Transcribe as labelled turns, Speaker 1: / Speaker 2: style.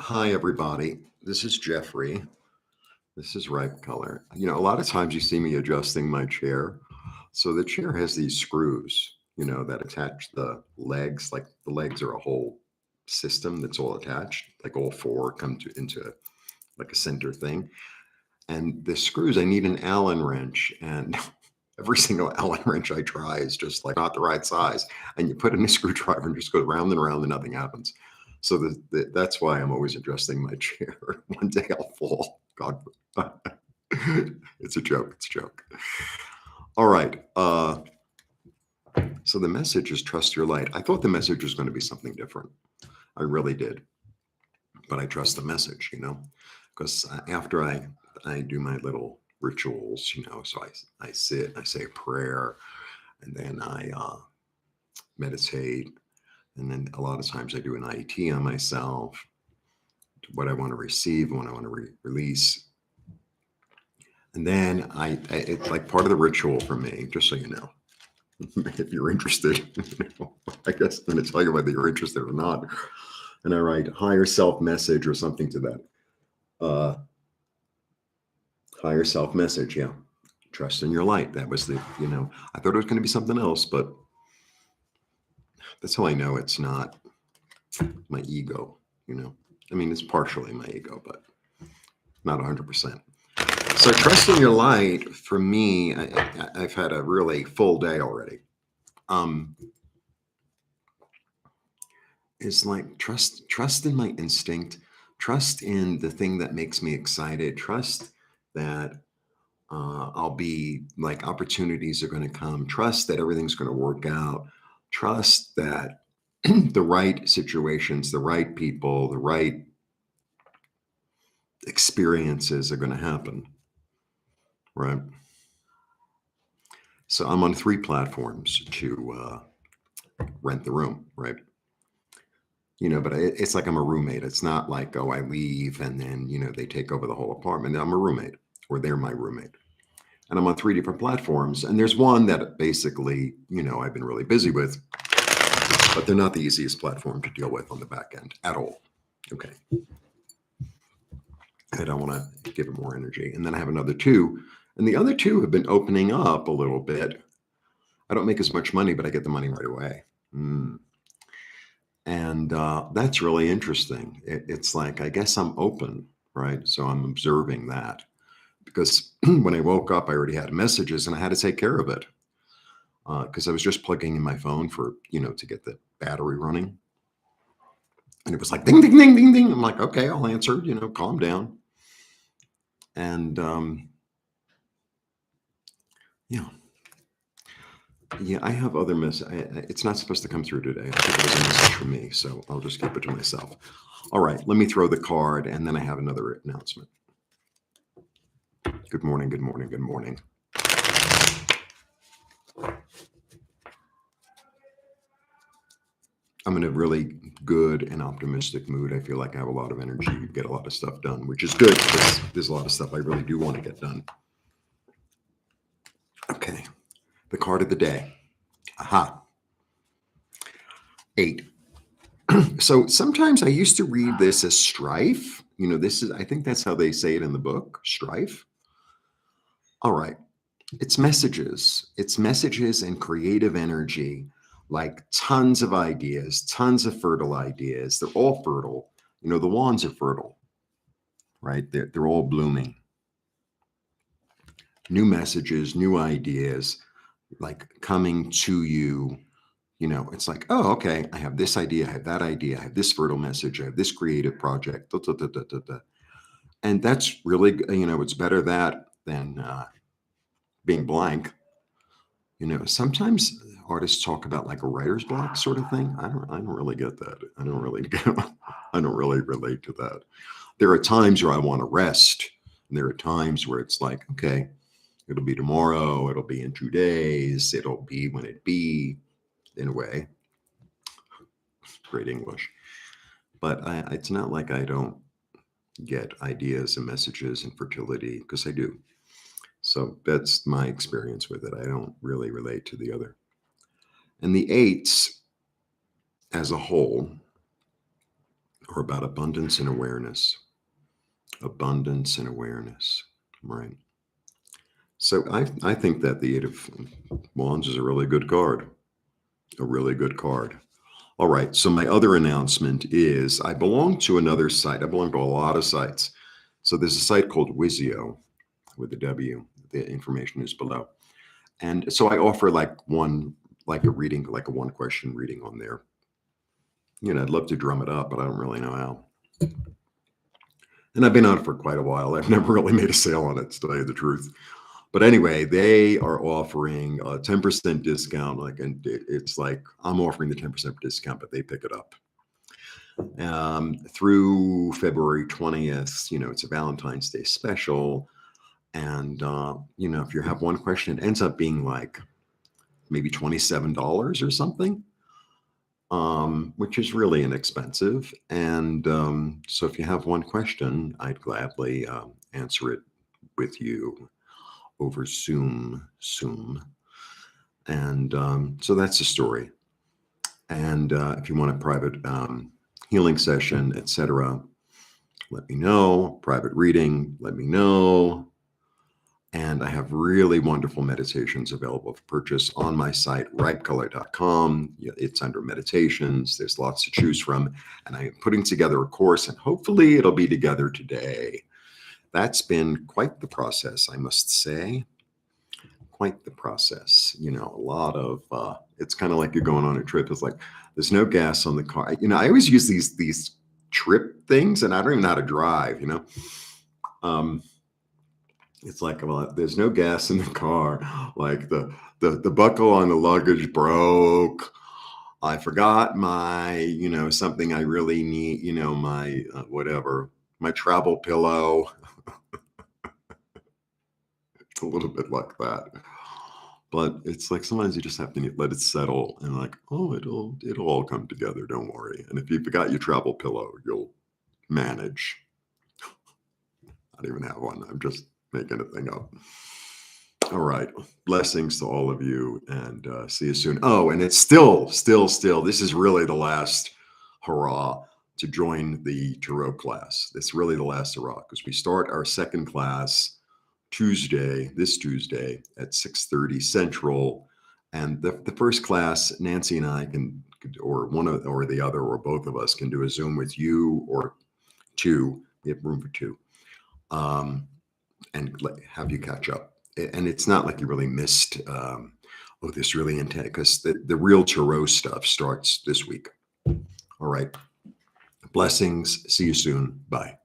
Speaker 1: Hi, everybody. This is Jeffrey. This is Ripecolor. A lot of times you see me adjusting my chair. So the chair has these screws, that attach the legs. Like the legs are a whole system that's all attached. Like all four come into like a center thing. And the screws, I need an Allen wrench. And every single Allen wrench I try is just like not the right size. And you put in a screwdriver and just goes round and around and nothing happens. So that's why I'm always adjusting my chair. One day I'll fall. God, it's a joke. It's a joke. All right. So the message is trust your light. I thought the message was going to be something different. I really did. But I trust the message, because after I do my little rituals, so I sit, I say a prayer, and then I meditate. And then a lot of times I do an IET on myself, what I want to receive, what I want to release. And then it's like part of the ritual for me, just so you know, if you're interested, I guess I'm going to tell you whether you're interested or not. And I write higher self message or something to that. Higher self message. Yeah. Trust in your light. That was I thought it was going to be something else, but that's how I know it's not my ego, I mean, it's partially my ego, but not 100%. So trusting your light for me, I've had a really full day already. It's like trust in my instinct, trust in the thing that makes me excited, trust that I'll be like opportunities are going to come, trust that everything's going to work out, trust that the right situations, the right people, the right experiences are going to happen, right? So I'm on 3 platforms to rent the room, right? But it's like I'm a roommate. It's not like, oh, I leave and then, they take over the whole apartment. I'm a roommate, or they're my roommate. And I'm on 3 different platforms. And there's one that basically, I've been really busy with, but they're not the easiest platform to deal with on the back end at all. Okay. I don't want to give it more energy. And then I have another 2, and the other 2 have been opening up a little bit. I don't make as much money, but I get the money right away. And that's really interesting. It's like, I guess I'm open, right? So I'm observing that, because when I woke up, I already had messages and I had to take care of it, because I was just plugging in my phone for, to get the battery running. And it was like, ding, ding, ding, ding, ding. I'm like, okay, I'll answer, calm down. And yeah. Yeah, I have other messages. It's not supposed to come through today. I think it was a message from me, so I'll just keep it to myself. All right, let me throw the card, and then I have another announcement. Good morning, good morning, good morning. I'm in a really good and optimistic mood. I feel like I have a lot of energy to get a lot of stuff done, which is good, because there's a lot of stuff I really do want to get done. Okay, the card of the day. Aha. 8. So sometimes I used to read this as strife. I think that's how they say it in the book, strife. All right. It's messages. It's messages and creative energy, like tons of ideas, tons of fertile ideas. They're all fertile. The wands are fertile, right? They're all blooming. New messages, new ideas, like coming to you. It's like, oh, okay, I have this idea, I have that idea, I have this fertile message, I have this creative project. Da, da, da, da, da, da. And that's really, it's better that than being blank. Sometimes artists talk about like a writer's block sort of thing. I don't really get that. I don't really relate to that. There are times where I want to rest, and there are times where it's like, okay, it'll be tomorrow, it'll be in 2 days, it'll be when it be, in a way. Great English. But it's not like I don't get ideas and messages and fertility, because I do. So that's my experience with it. I don't really relate to the other. And the 8s as a whole or about abundance and awareness. Abundance and awareness, right? So I think that the Eight of Wands is a really good card, a really good card. All right. So my other announcement is I belong to another site. I belong to a lot of sites. So there's a site called Wizio with a W. The information is below. And so I offer like a reading, like a one question reading on there. I'd love to drum it up, but I don't really know how. And I've been on it for quite a while. I've never really made a sale on it, to tell you the truth. But anyway, they are offering a 10% discount. And it's like I'm offering the 10% discount, but they pick it up through February 20th. It's a Valentines Day Special. And, if you have one question, it ends up being like maybe $27 or something, which is really inexpensive. And so if you have one question, I'd gladly answer it with you over Zoom. And so that's the story. And if you want a private healing session, etc., let me know. Private reading, let me know. And I have really wonderful meditations available for purchase on my site, ripecolor.com. It's under meditations. There's lots to choose from. And I am putting together a course, and hopefully it'll be together today. That's been quite the process, I must say. Quite the process. A lot of, it's kind of like you're going on a trip. It's like, there's no gas on the car. I always use these trip things, and I don't even know how to drive, It's like, well, there's no gas in the car. Like the buckle on the luggage broke. I forgot my, something I really need, my whatever, my travel pillow. It's a little bit like that. But it's like sometimes you just have to let it settle and like, oh, it'll all come together. Don't worry. And if you forgot your travel pillow, you'll manage. I don't even have one. I'm just making a thing up. All right. Blessings to all of you, and see you soon. Oh, and it's still, this is really the last hurrah to join the tarot class. It's really the last hurrah because we start our second class this Tuesday at 6:30 Central. And the first class, Nancy and I or the other, or both of us can do a Zoom with you or two. We have room for two. And have you catch up. And it's not like you really missed, this really intense, because the real tarot stuff starts this week. All right. Blessings. See you soon. Bye.